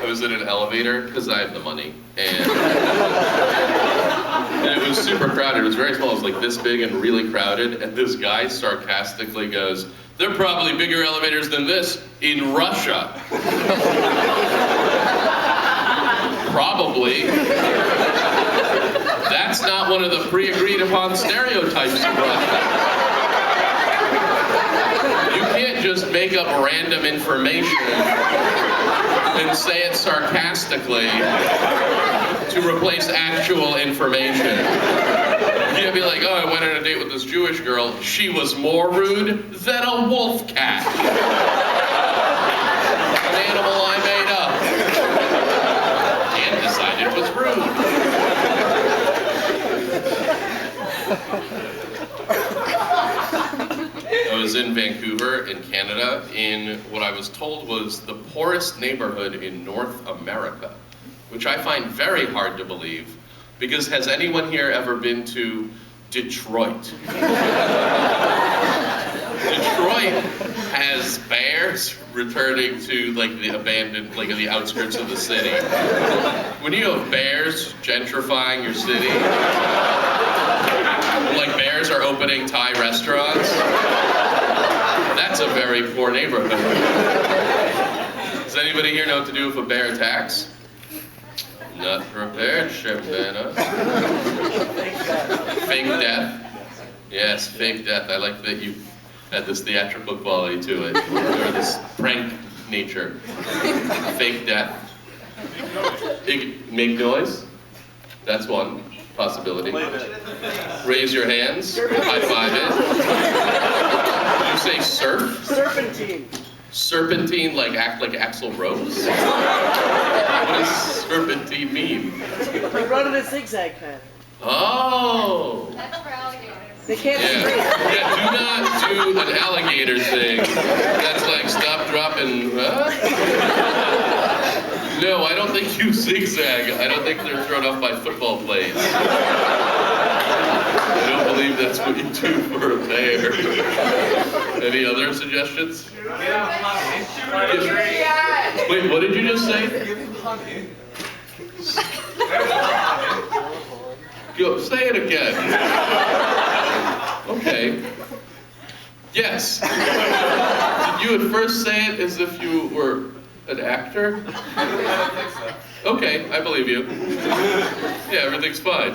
I was in an elevator, because I have the money, and it was super crowded. It was very small. It was like this big and really crowded, and this guy sarcastically goes, "There are probably bigger elevators than this in Russia." Probably. That's not one of the pre-agreed upon stereotypes of Russia. You can't just make up random information and say it sarcastically to replace actual information. You can't be like, "Oh, I went on a date with this Jewish girl. She was more rude than a wolf cat." An animal I made up. And decided was rude. I was in Vancouver, in Canada, in what I was told was the poorest neighborhood in North America, which I find very hard to believe, because has anyone here ever been to Detroit? Detroit has bears returning to like the abandoned, like the outskirts of the city. When you have bears gentrifying your city, like bears are opening Thai restaurants, that's a very poor neighborhood. Does anybody here know what to do if a bear attacks? Not prepared, Shabana. Fake death. Yes, fake death. I like that you had this theatrical quality to it, or this prank nature. Fake death. Make noise. That's one possibility. Raise your hands. High five it. Did you say surf? Serpentine. Serpentine, like act like Axl Rose? What does serpentine mean? They run in a zigzag pattern. Oh. That's for alligators. They can't straight. Yeah, do not do an alligator thing. That's like stop, drop, and No, I don't think you zigzag. I don't think they're thrown off by football plays. I don't believe that's what you do for a bear. Any other suggestions? Wait, what did you just say? Go, say it again. Okay. Yes. Did you at first say it as if you were an actor? Okay, I believe you. Yeah, everything's fine.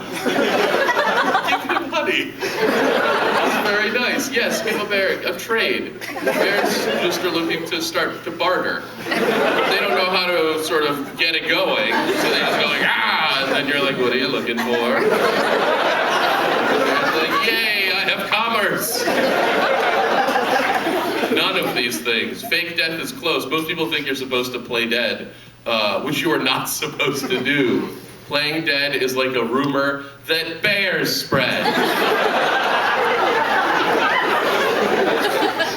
Give him honey. That's very nice. Yes, give a bear a trade. Bears just are looking to start to barter. But they don't know how to sort of get it going, so they just go like, ah, and then you're like, what are you looking for? And like, yay, I have commerce. None of these things. Fake death is close. Most people think you're supposed to play dead, which you are not supposed to do. Playing dead is like a rumor that bears spread.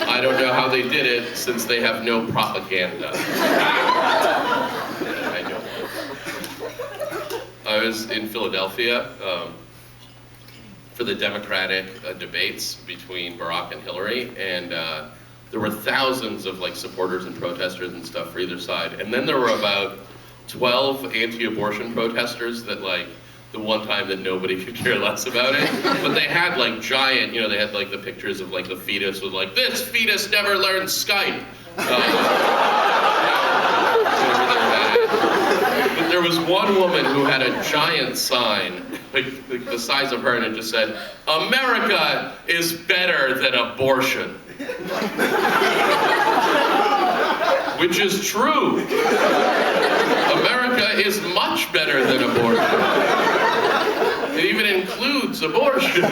I don't know how they did it, since they have no propaganda. I know. I was in Philadelphia for the Democratic debates between Barack and Hillary, and there were thousands of like supporters and protesters and stuff for either side. And then there were about 12 anti-abortion protesters that like, the one time that nobody could care less about it. But they had like giant, you know, they had like the pictures of like the fetus with like, this fetus never learned Skype. But there was one woman who had a giant sign, like the size of her, and it just said, "America is better than abortion." Which is true. America is much better than abortion. It even includes abortion.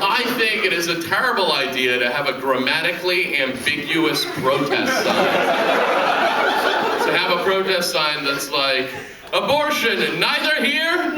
I think it is a terrible idea to have a grammatically ambiguous protest sign. To have a protest sign that's like, abortion, neither here